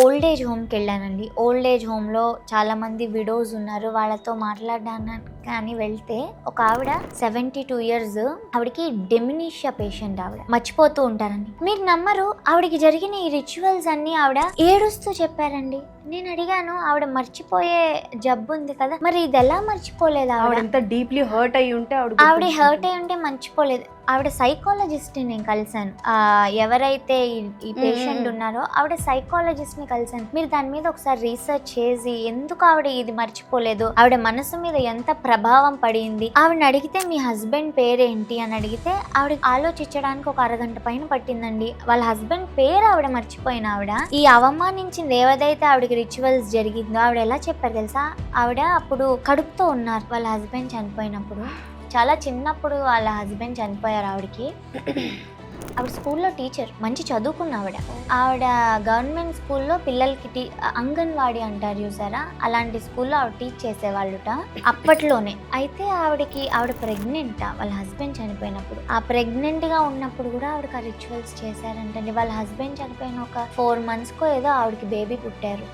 Old age హోమ్కి వెళ్ళానండి. Old age హోమ్లో చాలా మంది విడోస్ ఉన్నారు. వాళ్ళతో మాట్లాడడానికి కానీ వెళ్తే ఒక ఆవిడ 72 years, ఆవిడకి డెమినిషియా పేషెంట్. ఆవిడ మర్చిపోతూ ఉంటారండి. మీరు నమ్మరు, ఆవిడకి జరిగిన ఈ రిచువల్స్ అన్ని ఆవిడ ఏడుస్తూ చెప్పారండి. నేను అడిగాను, ఆవిడ మర్చిపోయే జబ్బు ఉంది కదా, మరి ఇది ఎలా మర్చిపోలేదు? ఆవిడ డీప్లీ హర్ట్ అయ్యి ఉంటే ఆవిడ హర్ట్ అయి ఉంటే మర్చిపోలేదు. ఆవిడ సైకాలజిస్ట్ ని నేను కలిసాను. ఎవరైతే ఈ పేషెంట్ ఉన్నారో ఆవిడ సైకాలజిస్ట్ ని కలిసాను. మీరు దాని మీద ఒకసారి రీసెర్చ్ చేసి ఎందుకు ఆవిడ ఇది మర్చిపోలేదు, ఆవిడ మనసు మీద ఎంత ప్రభావం పడింది, ఆవిడని అడిగితే మీ హస్బెండ్ పేరేంటి అని అడిగితే ఆవిడ ఆలోచించడానికి ఒక అరగంట పైన పట్టిందండి. వాళ్ళ హస్బెండ్ పేరు ఆవిడ మర్చిపోయిన ఆవిడ ఈ అవమానించింది ఏదైతే ఆవిడకి రిచువల్స్ జరిగిందో ఆవిడ ఎలా చెప్పారు తెలుసా? ఆవిడ అప్పుడు కడుపుతో ఉన్నారు. వాళ్ళ హస్బెండ్ చనిపోయినప్పుడు, చాలా చిన్నప్పుడు వాళ్ళ హస్బెండ్ చనిపోయారు ఆవిడకి. ఆవిడ స్కూల్లో టీచర్, మంచి చదువుకున్న ఆవిడ గవర్నమెంట్ స్కూల్లో పిల్లలకి అంగన్వాడీ అంటారు చూసారా, అలాంటి స్కూల్లో ఆవిడ టీచ్ చేసేవాళ్ళుట అప్పట్లోనే. అయితే ఆవిడ ప్రెగ్నెంట్ వాళ్ళ హస్బెండ్ చనిపోయినప్పుడు. ఆ ప్రెగ్నెంట్గా ఉన్నప్పుడు కూడా ఆవిడకి ఆ రిచువల్స్ చేశారంటండి. వాళ్ళ హస్బెండ్ చనిపోయిన ఒక 4 months ఏదో ఆవిడకి బేబీ పుట్టారు.